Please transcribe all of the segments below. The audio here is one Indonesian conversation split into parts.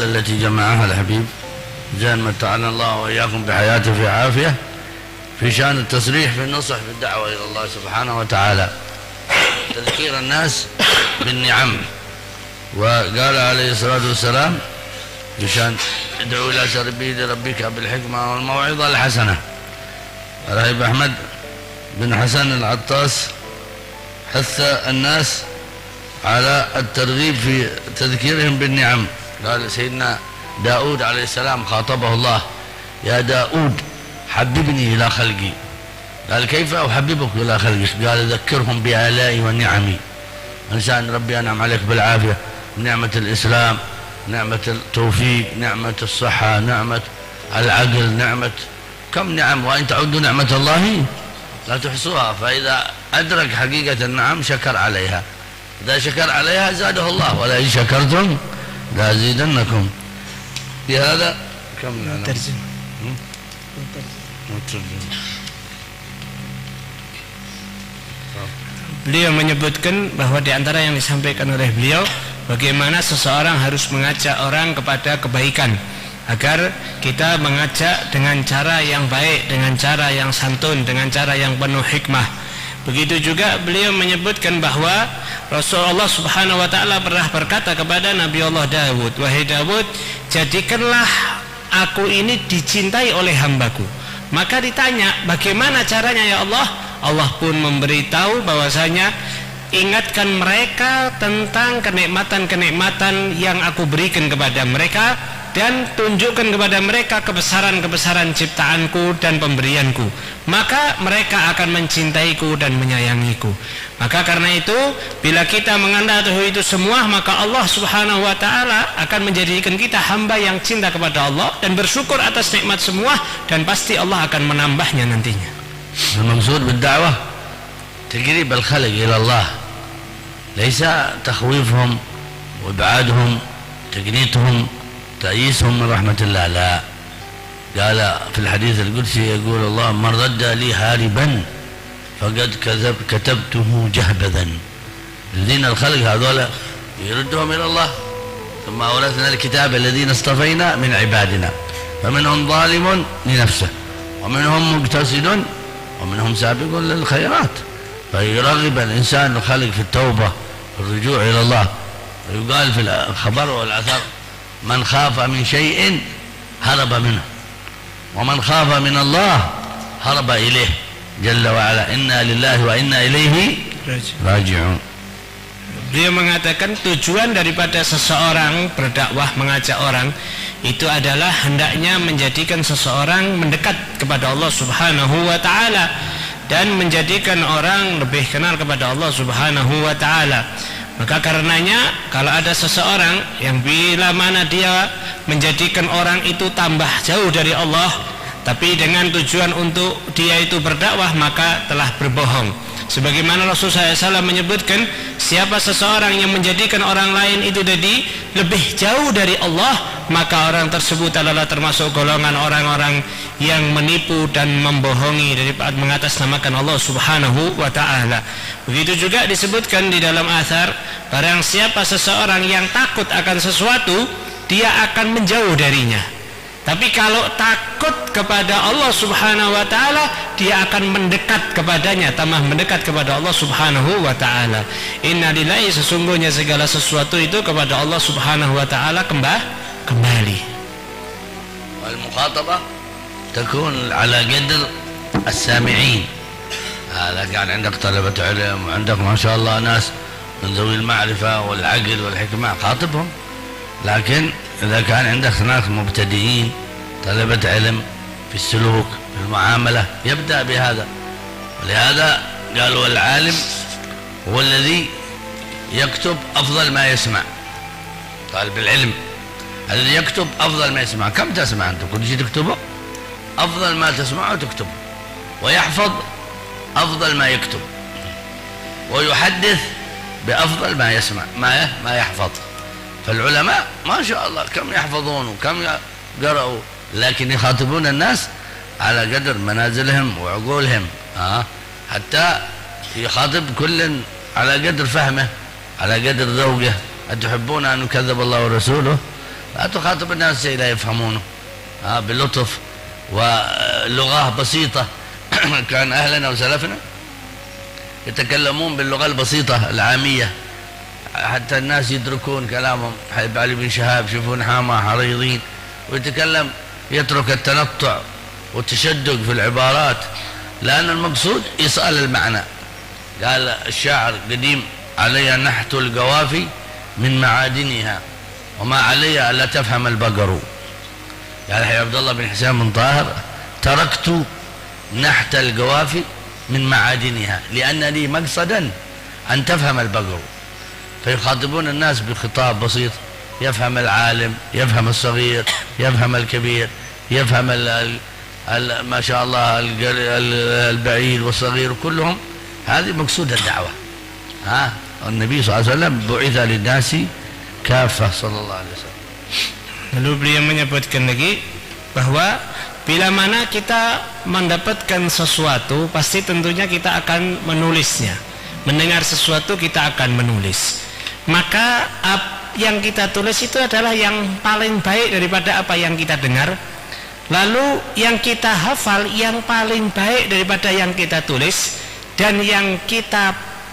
الرسالة التي جمعها الحبيب زين متعنا الله وإياكم بحياته في عافية في شأن التصريح في النصح في الدعوة إلى الله سبحانه وتعالى، تذكير الناس بالنعم. وقال عليه الصلاة والسلام في شأن ادعو إلى سبيل ربك بالحكمة والموعظة الحسنة. الحبيب أحمد بن حسن العطاس حث الناس على الترغيب في تذكيرهم بالنعم. قال سيدنا داود عليه السلام خاطبه الله: يا داود حببني إلى خلقي. قال كيف أحببك إلى خلقك؟ قال ذكرهم بآلائي ونعمي. إنسان ربي أنعم عليك بالعافية، نعمة الإسلام، نعمة التوفيق، نعمة الصحة، نعمة العقل، نعمة كم نعم، وإن تعدوا نعمة الله لا تحصوها. فإذا أدرك حقيقة النعم شكر عليها، إذا شكر عليها زاده الله، ولئن شكرتم لأزيدنكم. بهذا كم ترجم. Beliau menyebutkan bahwa di antara yang disampaikan oleh beliau bagaimana seseorang harus mengajak orang kepada kebaikan, agar kita mengajak dengan cara yang baik, dengan cara yang santun, dengan cara yang penuh hikmah. Begitu juga beliau menyebutkan bahwa Rasulullah Subhanahu wa taala pernah berkata kepada Nabi Allah Daud, "Wahai Daud, jadikanlah aku ini dicintai oleh hambaku." Maka ditanya, bagaimana caranya ya Allah? Allah pun memberitahu bahwasanya ingatkan mereka tentang kenikmatan-kenikmatan yang aku berikan kepada mereka, dan tunjukkan kepada mereka kebesaran-kebesaran ciptaanku dan pemberianku, maka mereka akan mencintaiku dan menyayangiku. Maka karena itu, bila kita mengetahui itu semua, maka Allah Subhanahu wa taala akan menjadikan kita hamba yang cinta kepada Allah dan bersyukur atas nikmat semua, dan pasti Allah akan menambahnya nantinya. المقصود بالدعوة تقريب الخلق إلى الله، ليس تخويفهم وإبعادهم، تقنيتهم، تأييسهم من رحمة الله. لا، قال في الحديث القدسي يقول الله: من رد لي هاربا فقد كتبته جهبذا. الذين الخلق هذول يردهم إلى الله. ثم أورثنا الكتاب الذين اصطفينا من عبادنا فمنهم ظالم لنفسه ومنهم مقتصد ومنهم سابق للخيرات. فيرغب الإنسان الخلق في التوبة والرجوع إلى الله. ويقال في الخبر والأثر: من خاف من شيء هرب منه، ومن خاف من الله هرب إليه جل وعلا. إنا لله وإنا إليه راجعون. Beliau mengatakan tujuan daripada seseorang berdakwah, mengajak orang, itu adalah hendaknya menjadikan seseorang mendekat kepada Allah Subhanahu wa taala dan menjadikan orang lebih kenal kepada Allah Subhanahu wa taala. Maka karenanya kalau ada seseorang yang bila mana dia menjadikan orang itu tambah jauh dari Allah, tapi dengan tujuan untuk dia itu berdakwah, maka telah berbohong. Sebagaimana Rasulullah SAW menyebutkan, siapa seseorang yang menjadikan orang lain itu jadi lebih jauh dari Allah, maka orang tersebut adalah termasuk golongan orang-orang yang menipu dan membohongi daripada mengatasnamakan Allah Subhanahu wa ta'ala. Begitu juga disebutkan di dalam athar, barang siapa seseorang yang takut akan sesuatu, dia akan menjauh darinya. Tapi kalau takut kepada Allah Subhanahu wa ta'ala, dia akan mendekat kepadanya, tambah mendekat kepada Allah Subhanahu wa ta'ala. Inna lillahi, sesungguhnya segala sesuatu itu kepada Allah Subhanahu wa ta'ala kembali. Al-muqatabah takun ala qadr as-sami'in. هذا كان عندك طلبة علم وعندك ما شاء الله ناس من ذوي المعرفة والعقل والحكمة، خاطبهم. لكن إذا كان عندك ناس مبتدئين طلبة علم في السلوك في المعاملة، يبدأ بهذا. ولهذا قالوا العالم هو الذي يكتب أفضل ما يسمع. طالب العلم الذي يكتب أفضل ما يسمع. كم تسمع أنت؟ كل شيء تكتبه؟ أفضل ما تسمعه تكتبه. ويحفظ أفضل ما يكتب، ويحدث بأفضل ما يسمع ما يحفظ. فالعلماء ما شاء الله كم يحفظون وكم قرأوا، لكن يخاطبون الناس على قدر منازلهم وعقولهم، حتى يخاطب كل على قدر فهمه، على قدر ذوقه. أتحبون أن يكذب الله ورسوله؟ لا تخاطب الناس لا يفهمونه بلطف ولغة بسيطة. كان أهلنا وسلفنا يتكلمون باللغة البسيطة العامية حتى الناس يدركون كلامهم. حبيب علي بن شهاب شوفون حامة حريضين، ويتكلم يترك التنطع والتشدق في العبارات، لأن المقصود إيصال المعنى. قال الشاعر قديم: علي نحت القوافي من معادنها وما علي ألا تفهم البقر. قال حي عبد الله بن حسين بن طاهر: تركت نحت القوافي من معادنها لأن لي مقصدا أن تفهم البقر. فيخاطبون الناس بخطاب بسيط يفهم العالم، يفهم الصغير، يفهم الكبير، يفهم ما شاء الله البعيد والصغير كلهم. هذه مقصود الدعوة. النبي صلى الله عليه وسلم بعث للناس كافة صلى الله عليه وسلم. Lalu beliau menyebutkan lagi bahwa bila mana kita mendapatkan sesuatu, pasti tentunya kita akan menulisnya. Mendengar sesuatu kita akan menulis. Maka yang kita tulis itu adalah yang paling baik daripada apa yang kita dengar. Lalu yang kita hafal yang paling baik daripada yang kita tulis. Dan yang kita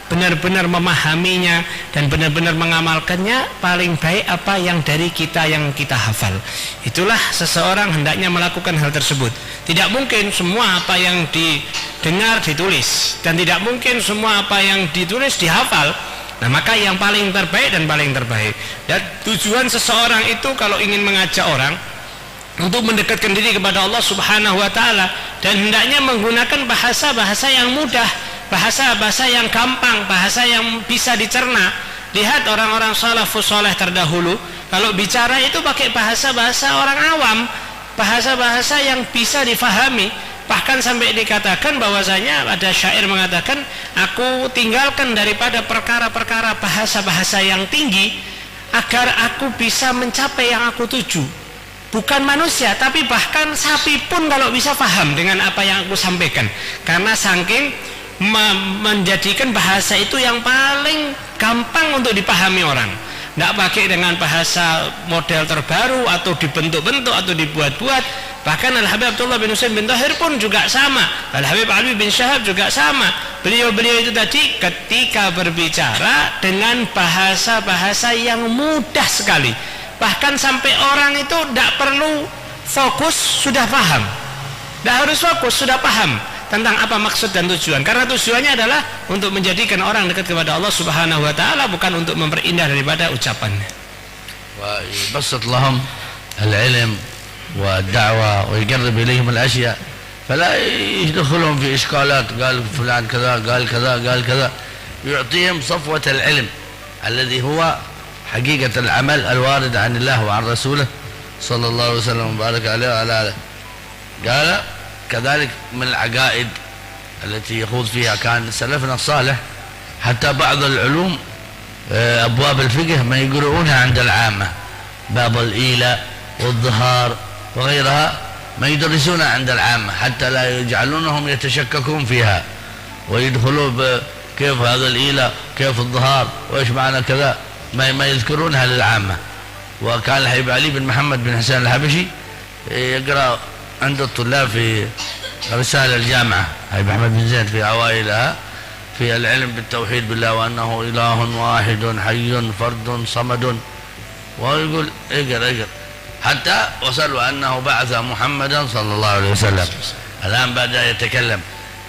benar-benar memahaminya dan benar-benar mengamalkannya paling baik apa yang dari kita yang kita hafal. Itulah seseorang hendaknya melakukan hal tersebut. Tidak mungkin semua apa yang didengar ditulis, dan tidak mungkin semua apa yang ditulis dihafal. Nah, maka yang paling terbaik dan paling terbaik. Dan tujuan seseorang itu kalau ingin mengajak orang untuk mendekatkan diri kepada Allah Subhanahu wa taala, dan hendaknya menggunakan bahasa-bahasa yang mudah, bahasa-bahasa yang gampang, bahasa yang bisa dicerna. Lihat orang-orang salafus saleh terdahulu, kalau bicara itu pakai bahasa-bahasa orang awam, bahasa-bahasa yang bisa difahami. Bahkan sampai dikatakan bahwasanya ada syair mengatakan, aku tinggalkan daripada perkara-perkara bahasa-bahasa yang tinggi agar aku bisa mencapai yang aku tuju. Bukan manusia, tapi bahkan sapi pun kalau bisa paham dengan apa yang aku sampaikan, karena saking menjadikan bahasa itu yang paling gampang untuk dipahami orang. Tidak pakai dengan bahasa model terbaru atau dibentuk-bentuk atau dibuat-buat. Bahkan Al-Habib Abdullah bin Husain bin Tahir pun juga sama, Al-Habib Ali bin Syahab juga sama. Beliau-beliau itu tadi ketika berbicara dengan bahasa-bahasa yang mudah sekali, bahkan sampai orang itu tidak perlu fokus sudah paham, tidak harus fokus sudah paham tentang apa maksud dan tujuan, karena tujuannya adalah untuk menjadikan orang dekat kepada Allah Subhanahu wa taala, bukan untuk memperindah daripada ucapannya. Wa yabsat lahum al-ilm wa ad-da'wa wa yuqarrib ilayhim al-ashya fala yadkhuluhum fi ishkalat qal fulan kaza qal kaza qal kaza, yu'tihim safwat al-ilm alladhi huwa حقيقة العمل الوارد عن الله وعن رسوله صلى الله عليه وسلم وبارك عليه وعلى آله. قال كذلك من العقائد التي يخوض فيها كان سلفنا الصالح، حتى بعض العلوم أبواب الفقه ما يقرؤونها عند العامة، باب الإيلة والظهار وغيرها ما يدرسونها عند العامة حتى لا يجعلونهم يتشككون فيها ويدخلوا كيف هذا الإيلة كيف الظهار وإيش معنى كذا، ما يذكرونها للعامة. وكان الحبيب علي بن محمد بن حسين الحبشي يقرأ عند الطلاب في رسالة الجامعة حبيب أحمد بن زين في أوائلها في العلم بالتوحيد بالله وأنه إله واحد حي فرد صمد، ويقول اقرأ حتى وصلوا أنه بعث محمدا صلى الله عليه وسلم. الآن بدأ يتكلم،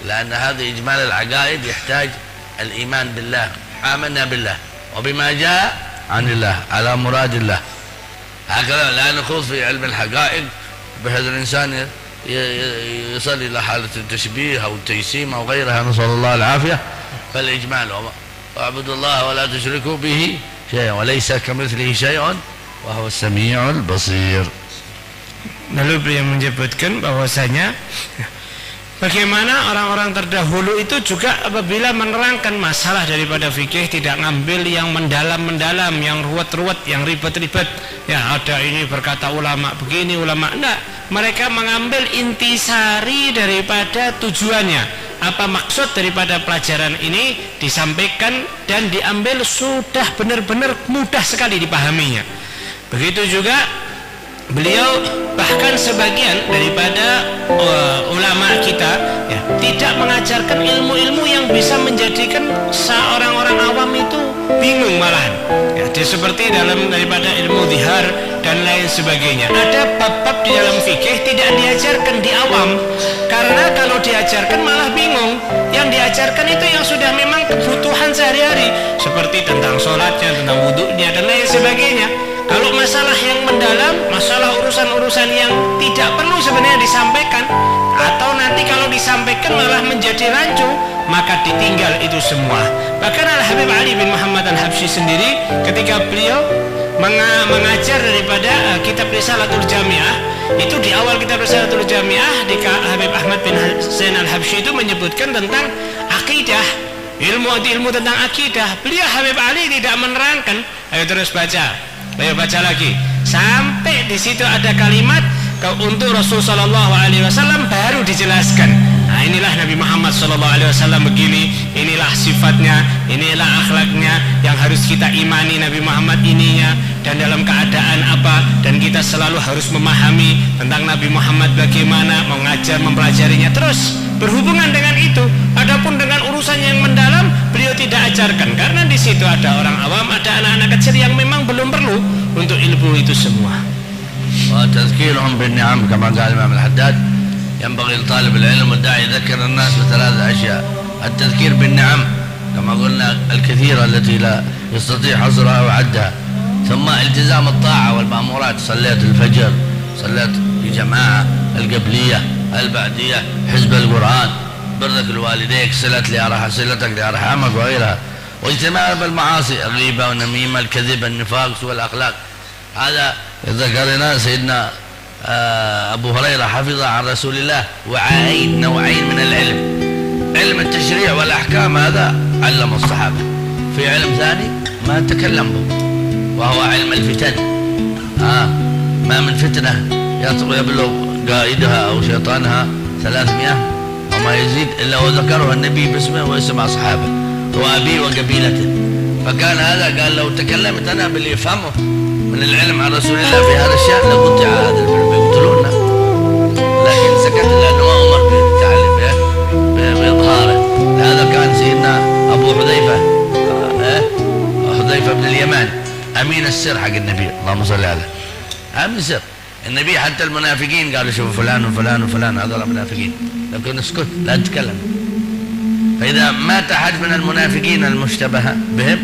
لأن هذا إجمال العقائد يحتاج الإيمان بالله، آمنا بالله وبما جاء عن الله على مراد الله. هكذا لا نخوض في علم الحقائق بحيث الإنسان يصل إلى حالة التشبيه أو التجسيم أو غيرها، نسأل الله العافية. فالإجمال واعبدوا الله ولا تشركوا به شيئا وليس كمثله شيء وهو السميع البصير. Lalu beliau menyebutkan bahwasanya bagaimana orang-orang terdahulu itu juga apabila menerangkan masalah daripada fikih tidak ngambil yang mendalam-mendalam, yang ruwet-ruwet, yang ribet-ribet. Ya ada ini berkata ulama begini, ulama enggak. Mereka mengambil intisari daripada tujuannya. Apa maksud daripada pelajaran ini disampaikan dan diambil sudah benar-benar mudah sekali dipahaminya. Begitu juga beliau, bahkan sebagian daripada ulama kita ya, tidak mengajarkan ilmu-ilmu yang bisa menjadikan seorang-orang awam itu bingung malahan ya, seperti dalam daripada ilmu zihar dan lain sebagainya. Ada bab-bab di dalam fikih tidak diajarkan di awam, karena kalau diajarkan malah bingung. Yang diajarkan itu yang sudah memang kebutuhan sehari-hari, seperti tentang sholatnya, tentang wudhunya dan lain sebagainya. Kalau masalah yang mendalam, masalah urusan-urusan yang tidak perlu sebenarnya disampaikan, atau nanti kalau disampaikan malah menjadi rancu, maka ditinggal itu semua. Bahkan Al-Habib Ali bin Muhammad Al-Habsyi sendiri ketika beliau mengajar daripada kitab Risalatul Jami'ah, itu di awal kitab Risalatul Jami'ah di Habib Ahmad bin Zain Al-Habsyi itu menyebutkan tentang akidah, ilmu tentang akidah. Beliau Habib Ali tidak menerangkan. Ayo terus baca. Ayo baca lagi sampai di situ ada kalimat untuk Rasul Sallallahu Alaihi Wasallam baru dijelaskan. Nah, inilah Nabi Muhammad Sallallahu Alaihi Wasallam begini, inilah sifatnya, inilah akhlaknya yang harus kita imani Nabi Muhammad ininya, dan dalam keadaan apa, dan kita selalu harus memahami tentang Nabi Muhammad bagaimana mengajar, mempelajarinya. Terus berhubungan dengan itu, adapun dengan urusan yang mendalam beliau tidak ajarkan, karena di situ ada orang awam, ada anak-anak kecil yang memang belum perlu untuk ilmu itu semua. وتذكيرهم بالنعم كما قال الإمام الحداد ينبغي لطالب العلم والداعي يذكر الناس بثلاث أشياء: التذكير بالنعم كما قلنا الكثيرة التي لا يستطيع حصرها وعدها، ثم التزام الطاعة والمأمورات، صليت الفجر، صليت في جماعة، القبلية، البعدية، حزب القرآن، برك لوالديك، صلتك لأرحامك وغيرها، واجتناب المعاصي، الغيبة والنميمة، الكذب، النفاق، سوء الأخلاق. هذا ذكرنا سيدنا أبو هريرة حفظ عن رسول الله نوعين من العلم: علم التشريع والأحكام، هذا علم الصحابة. في علم ثاني ما تكلم به وهو علم الفتن. ما من فتنة يبلغ قائدها أو شيطانها 300 وما يزيد إلا وذكره النبي باسمه واسم أصحابه وأبيه وقبيلته. فكان هذا قال لو تكلمت أنا باللي يفهمه من العلم عن رسول الله في هذا الشأن لقطع هذا العلم يقتلونه، لكن سكت لأنه أمر بتعليمه بإظهاره. هذا كان سيدنا أبو حذيفة بن اليمان أمين السر حق النبي، اللهم صل عليه، أمين السر النبي. حتى المنافقين قالوا شوفوا فلان وفلان وفلان هذول منافقين، لكن اسكت لا تتكلم. فإذا مات أحد من المنافقين المشتبه بهم،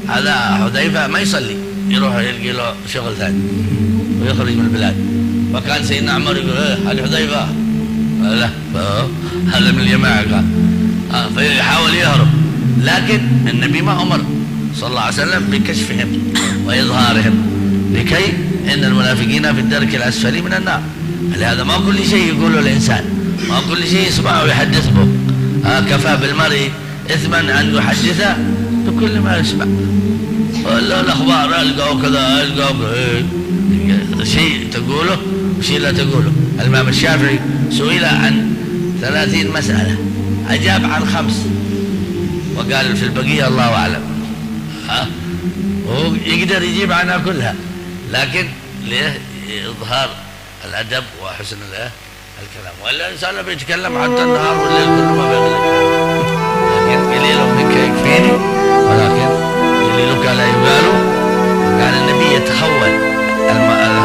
هذا حذيفة ما يصلي، يروح يلقي له شغل ثاني ويخرج من البلاد. فكان سيدنا عمر يقول هل حذيفة؟ لا، هذا من الجماعة قال، فيحاول يهرب، لكن النبي ما أمر صلى الله عليه وسلم بكشفهم وإظهارهم، لكي إن المنافقين في الدرك الأسفل من النار. لهذا ما كل شيء يقوله الإنسان، ما كل شيء يسمعه ويحدث به. كفى بالمرء إثما أن يحدث بكل ما يسمع. الأخبار ألقوا كذا ألقوا شيء تقوله وشيء لا تقوله. الإمام الشافعي سئل عن 30 مسألة أجاب عن 5 وقال في البقية الله أعلم. هو يقدر يجيب عنها كلها، لكن لإظهار الأدب وحسن الكلام. وإلا الإنسان بيتكلم حتى النهار والليل كله ما بيغلق، لكن قليل منك يكفيني ولكن قليلك لا يبال. كان النبي يتخول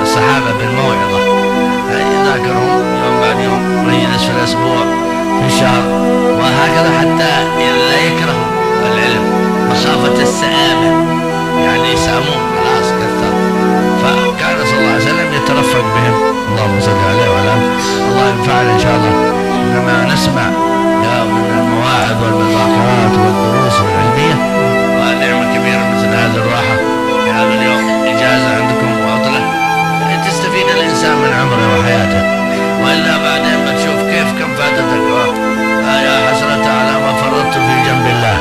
الصحابة بالموعظة، يذاكرهم يوم بعد يوم ويجلس في الأسبوع في الشهر، وهكذا حتى لا يكرهوا العلم مخافة السآمة، يعني يسامون خلاص كثر. فكان صلى الله عليه وسلم يترفق بهم. اللهم صل عليه وعلى الله ينفعنا إن شاء الله كما نسمع من المواعظ والمذاكرات والدروس العلمية. ونعمة كبيرة مثل هذه الراحة في هذا اليوم، إجازة عندكم وعطلة تستفيد الإنسان من عمره وحياته، وإلا بعدين بتشوف كيف كم فاتتك. يا حسرة على ما فرطت في جنب الله،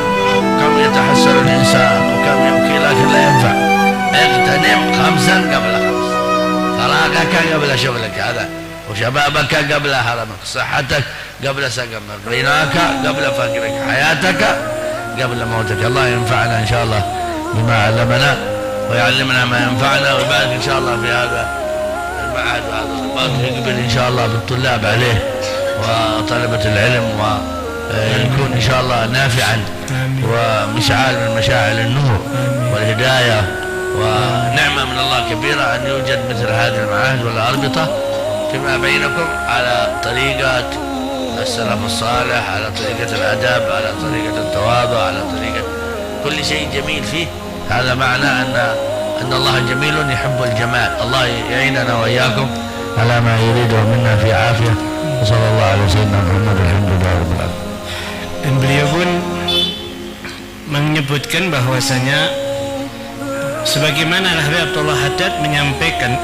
كم يتحسر الإنسان وكم يبكي لكن لا ينفع. اغتنم 5 قبل 5، فراغك قبل شغلك هذا، وشبابك قبل هرمك، صحتك قبل سقمك، غناك قبل فقرك، حياتك قبل موتك. الله ينفعنا إن شاء الله بما علمنا، ويعلمنا ما ينفعنا، ويبارك إن شاء الله في هذا المعهد وهذا الباقي يقبل إن شاء الله بالطلاب عليه وطلبة العلم، ويكون إن شاء الله نافعا ومشعال من مشاعل النور والهداية، ونعمة من الله كبيرة أن يوجد مثل هذه المعاهد والأربطة فيما بينكم على طريقة السلف الصالح، على طريقة الأدب، على طريقة التواضع، على طريقة كل شيء جميل فيه. هذا معنى أن الله جميل يحب الجمال. الله يعيننا وإياكم على ما يريده منا في عافية. وصلى الله على سيدنا محمد الحمد لله رب العالمين. Dan beliau pun menyebutkan bahwasanya sebagaimana Habib Abdullah Haddad menyampaikan,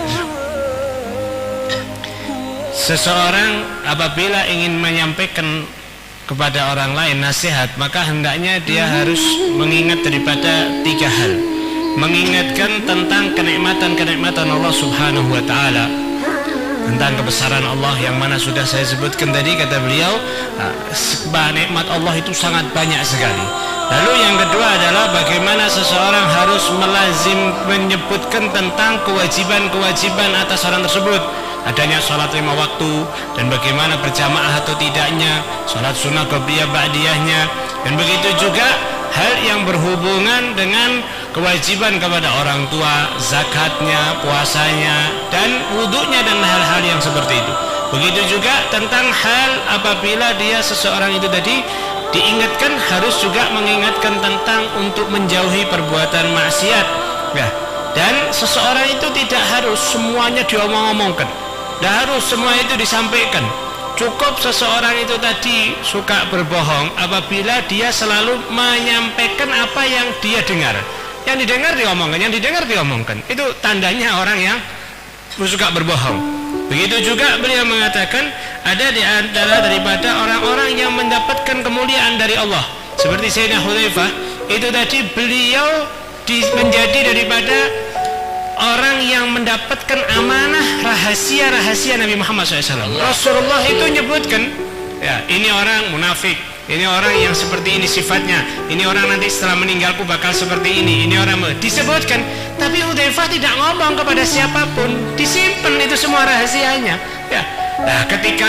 seseorang apabila ingin menyampaikan kepada orang lain nasihat, maka hendaknya dia harus mengingat daripada 3 hal. Mengingatkan tentang kenikmatan-kenikmatan Allah Subhanahu wa taala, tentang kebesaran Allah yang mana sudah saya sebutkan tadi. Kata beliau, nikmat Allah itu sangat banyak sekali. Lalu yang kedua adalah bagaimana seseorang harus menyebutkan tentang kewajiban-kewajiban atas orang tersebut, adanya sholat 5 waktu dan bagaimana berjamaah atau tidaknya, sholat sunnah qobliyah ba'diyahnya, dan begitu juga hal yang berhubungan dengan kewajiban kepada orang tua, zakatnya, puasanya, dan wudhunya, dan hal-hal yang seperti itu. Begitu juga tentang hal apabila seseorang itu tadi diingatkan, harus juga mengingatkan tentang untuk menjauhi perbuatan maksiat, ya. Dan seseorang itu tidak harus semuanya diomong-omongkan, tidak harus semua itu disampaikan. Cukup seseorang itu tadi suka berbohong apabila dia selalu menyampaikan apa yang dia dengar. Yang didengar diomongkan, yang didengar diomongkan. Itu tandanya orang yang suka berbohong. Begitu juga beliau mengatakan ada di antara daripada orang-orang yang mendapatkan kemuliaan dari Allah, seperti Sayyidina Hudzaifah itu tadi, beliau menjadi daripada orang yang mendapatkan amanah rahasia-rahasia Nabi Muhammad SAW. Rasulullah itu menyebutkan, ya, ini orang munafik, ini orang yang seperti ini sifatnya, ini orang nanti setelah meninggalku bakal seperti ini orang disebutkan. Tapi Hudzaifah tidak ngomong kepada siapapun, disimpan itu semua rahasianya, ya. Nah, ketika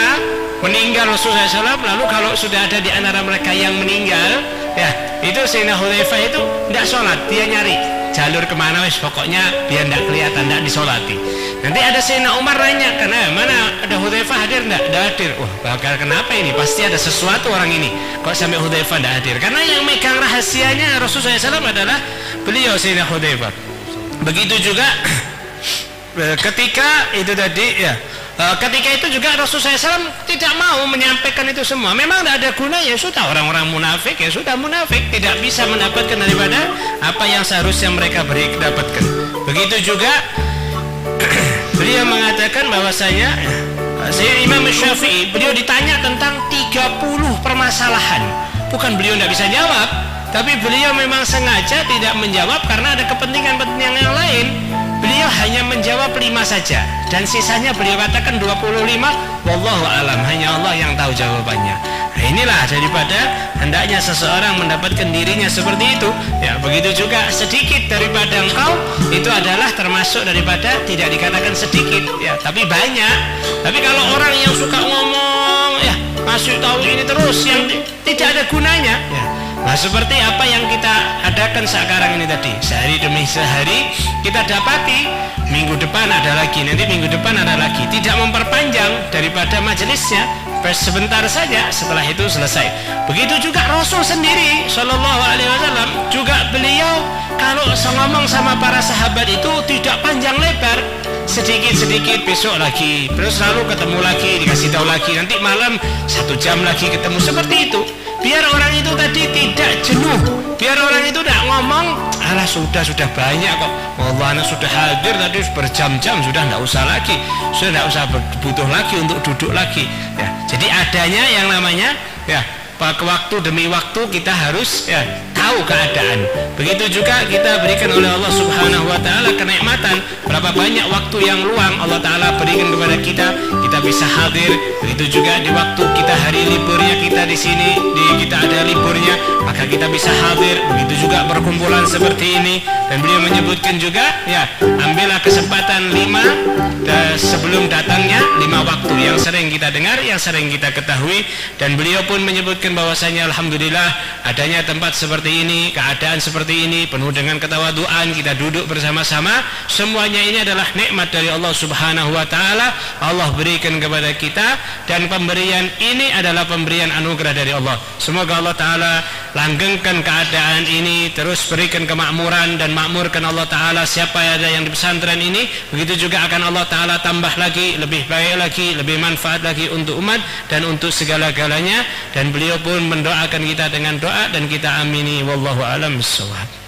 meninggal Rasulullah SAW, lalu kalau sudah ada di antara mereka yang meninggal, ya, itu Sayyidina Hudzaifah itu tidak sholat, dia nyari jalur kemana, wes pokoknya biar tidak kelihatan, tidak disolati. Nanti ada Sayyidina Umar nanya, karena mana ada Hudzaifah hadir? Tidak hadir. Wah, bakal kenapa ini? Pasti ada sesuatu orang ini, kok sampai Hudzaifah tidak hadir? Karena yang megang rahasianya Rasulullah SAW adalah beliau, Sayyidina Hudzaifah. Begitu juga ketika itu tadi, ya, ketika itu juga Rasulullah SAW tidak mau menyampaikan itu semua. Memang tidak ada gunanya, sudah orang-orang munafik, ya sudah munafik, tidak bisa mendapatkan daripada apa yang seharusnya mereka dapatkan. Begitu juga beliau mengatakan bahwasanya Imam Syafi'i, beliau ditanya tentang 30 permasalahan, bukan beliau tidak bisa jawab, tapi beliau memang sengaja tidak menjawab karena ada kepentingan-kepentingan yang lain. Beliau hanya menjawab 5 saja, dan sisanya beliau katakan 25, wallahu alam, hanya Allah yang tahu jawabannya. Nah, inilah daripada hendaknya seseorang mendapatkan dirinya seperti itu, ya. Begitu juga sedikit daripada engkau itu adalah termasuk daripada tidak dikatakan sedikit, ya, tapi banyak. Tapi kalau orang yang suka ngomong, ya, masih tahu ini terus yang tidak ada gunanya, ya. Nah, seperti apa yang kita adakan sekarang ini tadi, sehari demi sehari kita dapati, minggu depan ada lagi, nanti minggu depan ada lagi, tidak memperpanjang daripada majelisnya, sebentar saja, setelah itu selesai. Begitu juga Rasul sendiri Shallallahu Alaihi Wasallam juga, beliau kalau ngomong sama para sahabat itu tidak panjang lebar, sedikit-sedikit, besok lagi, terus lalu ketemu lagi, dikasih tahu lagi, nanti malam 1 jam lagi ketemu, seperti itu. Biar orang itu tadi tidak jenuh, biar orang itu tidak ngomong, alah sudah banyak kok, Allah anak sudah hadir tadi berjam-jam, sudah tidak usah lagi, sudah tidak usah butuh lagi untuk duduk lagi, ya. Jadi adanya yang namanya, ya, waktu demi waktu kita harus, ya, tahu keadaan. Begitu juga kita berikan oleh Allah Subhanahu wa taala kenikmatan, berapa banyak waktu yang luang Allah taala berikan kepada kita, kita bisa hadir. Begitu juga di waktu kita hari liburnya kita di sini, kita ada liburnya, maka kita bisa hadir. Begitu juga perkumpulan seperti ini. Dan beliau menyebutkan juga, ya, ambillah kesempatan 5 sebelum datangnya 5 waktu yang sering kita dengar, yang sering kita ketahui. Dan beliau pun menyebutkan bahwasanya alhamdulillah adanya tempat seperti ini, keadaan seperti ini, penuh dengan ketawaduan, kita duduk bersama-sama. Semuanya ini adalah nikmat dari Allah Subhanahu wa taala. Allah berikan kepada kita, dan pemberian ini adalah pemberian anugerah dari Allah. Semoga Allah taala langgengkan keadaan ini, terus berikan kemakmuran dan makmurkan Allah taala siapa ada yang di pesantren ini. Begitu juga akan Allah taala tambah lagi, lebih baik lagi, lebih manfaat lagi untuk umat dan untuk segala-galanya. Dan beliau pun mendoakan kita dengan doa, dan kita amini. Wallahu a'lam bishawab.